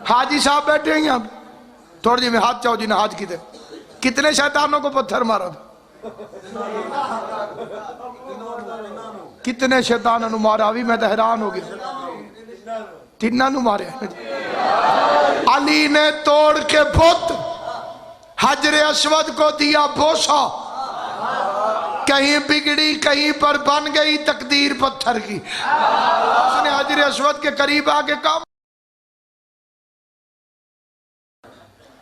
حاجی صاحب بیٹھے ہیں یہاں پہ، تھوڑی جی میں ہاتھ چاہو جی نے حاج کی تھے، کتنے شیطانوں کو پتھر مارا تھا؟ کتنے شیطانوں نے مارا؟ ابھی میں تو حیران ہو گیا، تینوں نے مارے۔ علی نے توڑ کے بت حجر اسود کو دیا بوسا، کہیں بگڑی کہیں پر بن گئی تقدیر پتھر کی۔ اس نے حجر اسود کے قریب آگے کام،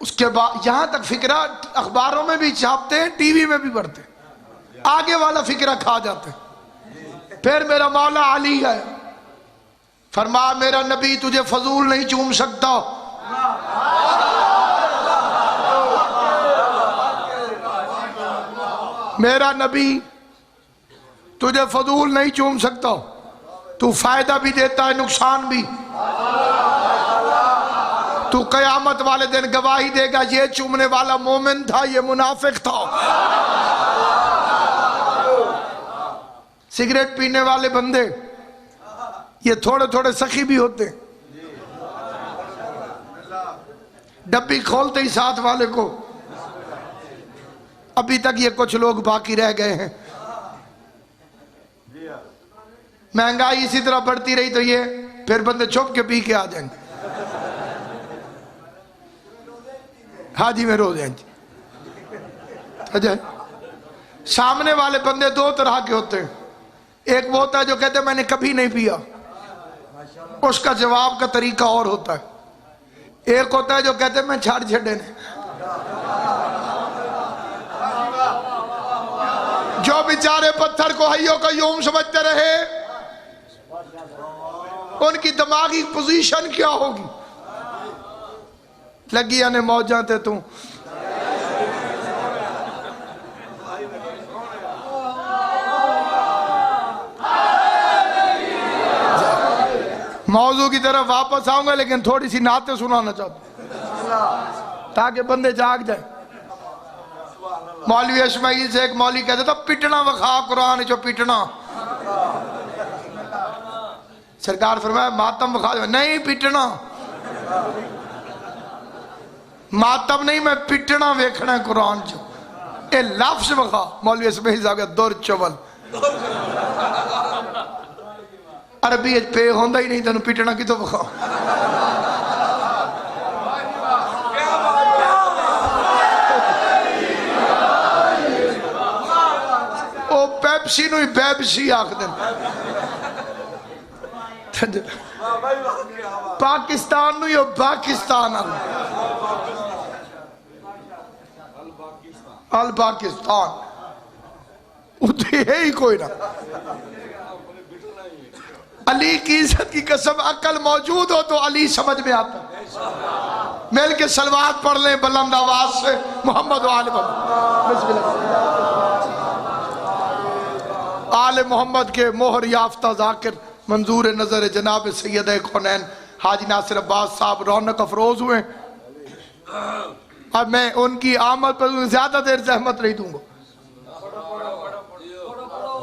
اس کے بعد یہاں تک فکرہ اخباروں میں بھی چھاپتے ہیں، ٹی وی میں بھی پڑھتے ہیں، آگے والا فکرہ کھا جاتے ہیں۔ پھر میرا مولا علی ہے، فرمایا میرا نبی تجھے فضول نہیں چوم سکتا، میرا نبی تجھے فضول نہیں چوم سکتا، تو فائدہ بھی دیتا ہے نقصان بھی، تو قیامت والے دن گواہی دے گا یہ چومنے والا مومن تھا یہ منافق تھا۔ سگریٹ پینے والے بندے یہ تھوڑے تھوڑے سخی بھی ہوتے، ڈبی کھولتے ہی ساتھ والے کو، ابھی تک یہ کچھ لوگ باقی رہ گئے ہیں۔ مہنگائی اسی طرح بڑھتی رہی تو یہ پھر بندے چھپ کے پی کے آ جائیں گے، حاجی میں رو جائیں گے۔ سامنے والے بندے دو طرح کے ہوتے ہیں، ایک وہ ہوتا ہے جو کہتے ہیں میں نے کبھی نہیں پیا، اس کا جواب کا طریقہ اور ہوتا ہے۔ ایک ہوتا ہے جو کہتے ہیں میں چھاڑ چھڑے نے، جو بیچارے پتھر کو حیوں کا یوم سمجھتے رہے، ان کی دماغی پوزیشن کیا ہوگی؟ لگی آنے موجاں تے توں موضوع کی طرف واپس آؤں گا، لیکن تھوڑی سی نعتیں سنانا چاہتا ہوں تاکہ بندے جاگ جائیں۔ مولوی اسماعیل سے ایک مولوی کہتا تھا پٹنا وخا قرآن جو پٹنا، سرکار فرمایا ماتم وخا، نہیں پٹنا، ماتم نہیں میں پٹنا ویکھنا ہے قرآن جو، اے لفظ وخا۔ مولوی اسماعیل صاحب کا دور چول عربی پہ ہوندہ ہی نہیں تنو پٹنا کی تو وخا۔ او پیپسی نوی بیبسی آکھ دیں، پاکستان نوی او پاکستان الپاکستان اتھے ہے ہی کوئی نہ۔ علی کی عزت کی قسم عقل موجود ہو تو علی سمجھ میں آتا۔ مل کے صلوات پڑھ لیں بلند آواز سے، محمد و آل محمد، بسم اللہ۔ آل محمد کے مہر یافتہ ذاکر منظور نظر جناب سید کونین حاجی ناصر عباس صاحب رونق افروز ہوئے۔ اب میں ان کی آمد پر زیادہ دیر زحمت نہیں دوں گا،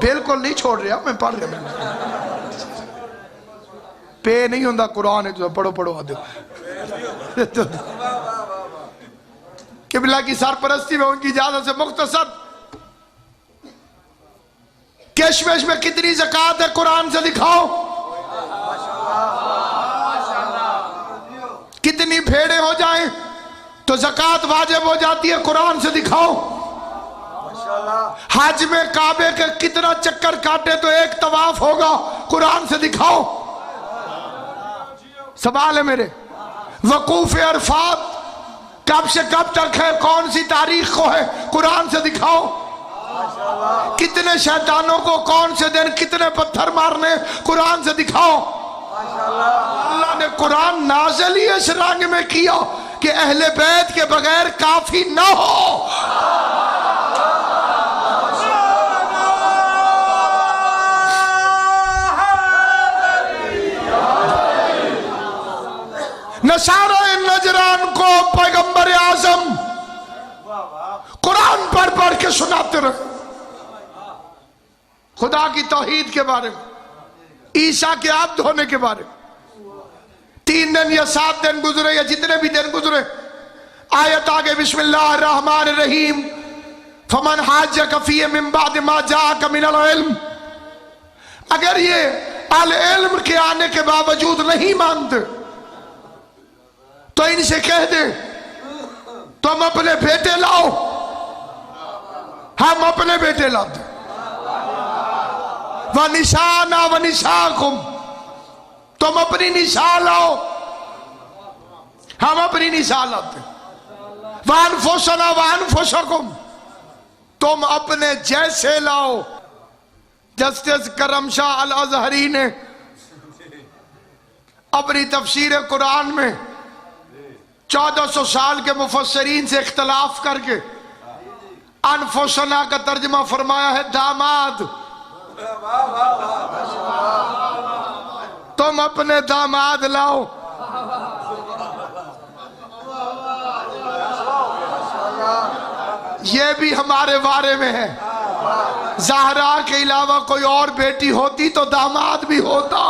بالکل نہیں چھوڑ رہا، میں پڑھ رہا ہوں، پے نہیں ہوندہ قرآن ہے جو پڑھو پڑھو آدھو۔ قبلہ کی سرپرستی میں ان کی اجازت سے مختصر کشمش میں کتنی زکاة ہے قرآن سے دکھاؤ، کتنی بھیڑیں ہو جائیں تو زکاة واجب ہو جاتی ہے قرآن سے دکھاؤ، حج میں کعبے کے کتنا چکر کاٹے تو ایک طواف ہوگا قرآن سے دکھاؤ۔ سوال ہے میرے، وقوف عرفات کب سے کب تک ہے، کون سی تاریخ کو ہے، قرآن سے دکھاؤ۔ کتنے شیطانوں کو کون سے دن کتنے پتھر مارنے، قرآن سے دکھاؤ۔ اللہ نے قرآن نازل ہی اس رنگ میں کیا کہ اہل بیت کے بغیر کافی نہ ہو۔ نصارہ نجران کو پیغمبر اعظم قرآن پڑھ کے سناتے رہے، خدا کی توحید کے بارے میں، عیسیٰ کے عبد ہونے کے بارے میں، 3 دن یا 7 دن گزرے یا جتنے بھی دن گزرے، آیت آگے بسم اللہ الرحمن الرحیم فمن حاجک فیہ من بعد ما جاءک من العلم، اگر یہ العلم کے آنے کے باوجود نہیں مانتے تو ان سے کہہ دے تم اپنے بیٹے لاؤ، ہم اپنے بیٹے لاتے، وَنِسَانَا وَنِسَاكُمْ، تم اپنی نساء لاؤ ہم اپنی نساء لاتے، وَأَنفُسَنَا وَأَنفُسَكُمْ، تم اپنے جیسے لاؤ۔ جسٹس کرم شاہ الازہری نے اپنی تفسیر قرآن میں 1400 سال کے مفسرین سے اختلاف کر کے انفسنا کا ترجمہ فرمایا ہے داماد، تم اپنے داماد لاؤ۔ یہ بھی ہمارے بارے میں ہے، زہرا کے علاوہ کوئی اور بیٹی ہوتی تو داماد بھی ہوتا،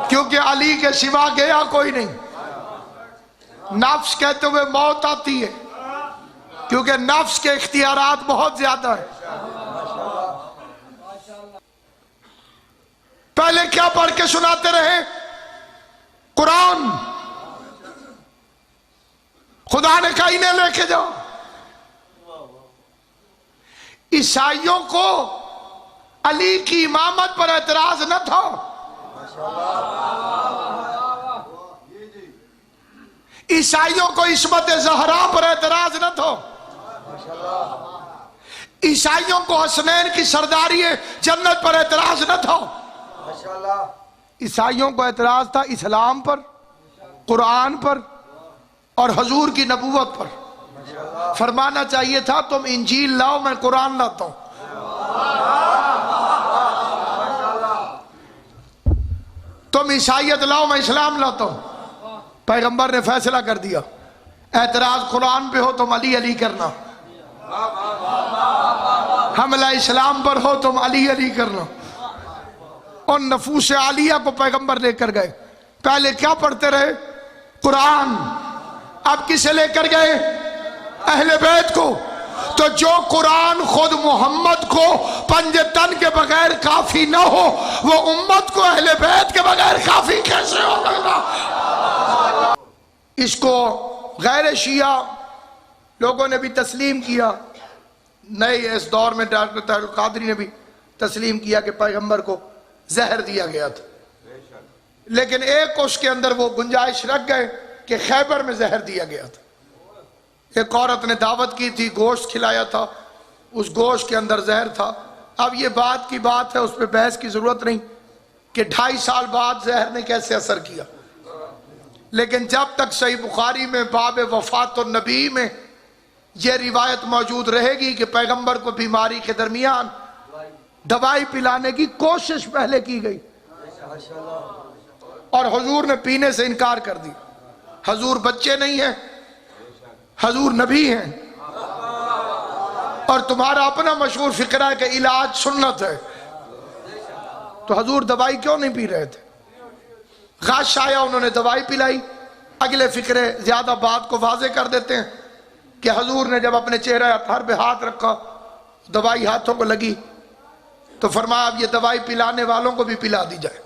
کیونکہ علی کے سوا گیا کوئی نہیں۔ نفس کہتے ہوئے موت آتی ہے کیونکہ نفس کے اختیارات بہت زیادہ ہیں۔ پہلے کیا پڑھ کے سناتے رہے؟ قرآن۔ خدا نے کہا انہیں لے کے جاؤ۔ عیسائیوں کو علی کی امامت پر اعتراض نہ تھا، عیسائیوں کو عصمت زہرا پر اعتراض نہ تھا، عیسائیوں کو حسنین کی سرداری جنت پر اعتراض نہ تھا، عیسائیوں کو اعتراض تھا اسلام پر، قرآن پر اور حضور کی نبوت پر۔ فرمانا چاہیے تھا تم انجیل لاؤ میں قرآن لاتا ہوں، تم عیسائیت لاؤ میں اسلام لاتا ہوں۔ پیغمبر نے فیصلہ کر دیا اعتراض قرآن پہ ہو تم علی علی کرنا، حملہ اسلام پر ہو تم علی علی کرنا۔ اور نفوس عالیہ کو پیغمبر لے کر گئے۔ پہلے کیا پڑھتے رہے؟ قرآن۔ اب کسے لے کر گئے؟ اہل بیت کو۔ تو جو قرآن خود محمد کو پنجے تن کے بغیر کافی نہ ہو، وہ امت کو اہل بیت کے بغیر کافی کیسے ہو سکتا؟ اس کو غیر شیعہ لوگوں نے بھی تسلیم کیا، نئے اس دور میں ڈاکٹر طاہر القادری نے بھی تسلیم کیا کہ پیغمبر کو زہر دیا گیا تھا، لیکن ایک اس کے اندر وہ گنجائش رکھ گئے کہ خیبر میں زہر دیا گیا تھا۔ ایک عورت نے دعوت کی تھی، گوشت کھلایا تھا، اس گوشت کے اندر زہر تھا۔ اب یہ بات کی بات ہے، اس پہ بحث کی ضرورت نہیں کہ 2.5 سال بعد زہر نے کیسے اثر کیا، لیکن جب تک صحیح بخاری میں باب وفات النبی میں یہ روایت موجود رہے گی کہ پیغمبر کو بیماری کے درمیان دوائی پلانے کی کوشش پہلے کی گئی اور حضور نے پینے سے انکار کر دی۔ حضور بچے نہیں ہیں، حضور نبی ہیں، اور تمہارا اپنا مشہور فقرہ ہے کہ علاج سنت ہے، تو حضور دوائی کیوں نہیں پی رہے تھے؟ غش آیا، انہوں نے دوائی پلائی۔ اگلے فقرے زیادہ بات کو واضح کر دیتے ہیں کہ حضور نے جب اپنے چہرہ اطہر پہ ہاتھ رکھا، دوائی ہاتھوں کو لگی، تو فرمایا اب یہ دوائی پلانے والوں کو بھی پلا دی جائے۔